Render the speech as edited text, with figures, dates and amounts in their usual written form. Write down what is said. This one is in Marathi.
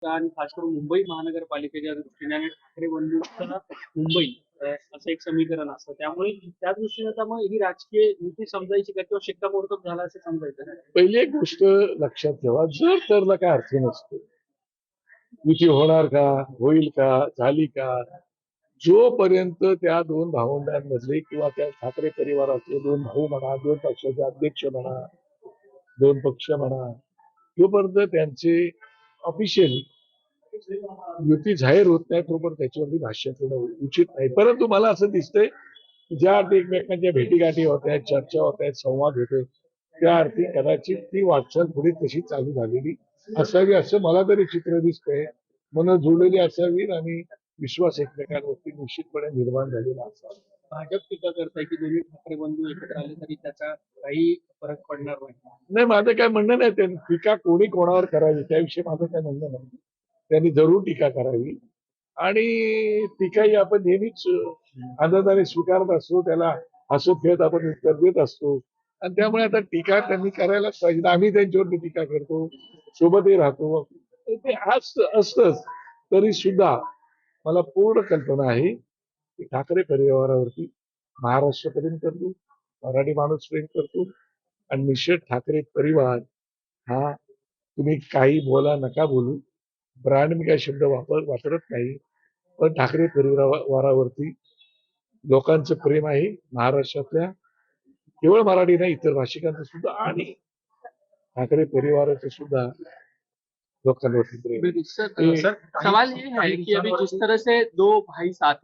आणि खास करून मुंबई महानगरपालिकेच्या दृष्टीने आणि ठाकरे बंधूंचा मुंबई असं एक समीकरण असतं. त्यामुळे त्या दृष्टीने आता मग ही राजकीय युती समजायची का किंवा शिक्कामोर्तब झाला असं समजायचं का? पहिली एक गोष्ट लक्षात ठेवा, जर तरला काय अर्थ नसतो. युती होणार का, होईल का, झाली का, जोपर्यंत त्या दोन भावंडांमधले किंवा त्या ठाकरे परिवारातले दोन भाऊ म्हणा, दोन पक्षाचे अध्यक्ष म्हणा, दोन पक्ष म्हणा, जोपर्यंत त्यांचे ऑफिशियली युती जाहीर होत नाही तोपर्यंत त्याच्यावरती भाष्य करणं उचित नाही. परंतु मला असं दिसतंय की ज्या अर्थी एकमेकांच्या भेटीगाठी होत आहेत, चर्चा होत आहेत, संवाद होतोय, त्या अर्थी कदाचित ती वाटचाल पुढे तशी चालू झालेली असावी असं मला तरी चित्र दिसतंय. मन जुळलेली असावी आणि विश्वास एकमेकांवरती निश्चितपणे निर्माण झालेला असावा. भाजप टीका करताय की दोन्ही ठाकरे बंधू एकत्र आले तरी त्याचा काही फरक पडणार नाही. नाही, माझं काय म्हणणं नाही, त्यांनी टीका कोणी कोणावर करावी त्याविषयी माझं काय म्हणणं नाही. त्यांनी जरूर टीका करावी आणि टीका ही आपण नेहमीच आनंदाने स्वीकारत असतो, त्याला हसत खेळत आपण उत्तर देत असतो आणि त्यामुळे आता टीका त्यांनी करायलाच पाहिजे. आम्ही त्यांच्यावरती टीका करतो, सोबतही राहतो, ते असतंच. तरी सुद्धा मला पूर्ण कल्पना आहे की ठाकरे परिवारावरती महाराष्ट्र प्रेम करतो, मराठी माणूस प्रेम करतो आणि निश्चित ठाकरे परिवार हा, तुम्ही काही बोला नका बोलू, ब्रँड मी काही शब्द वापरत नाही, पण ठाकरे परिवारावरती लोकांचं प्रेम आहे. महाराष्ट्रातल्या केवळ मराठी नाही, इतर भाषिकांचं सुद्धा आणि ठाकरे परिवाराचं सुद्धा लोकांवरती प्रेम सर, सवाल ये है कि अभी जिस तरह से दो भाई साथ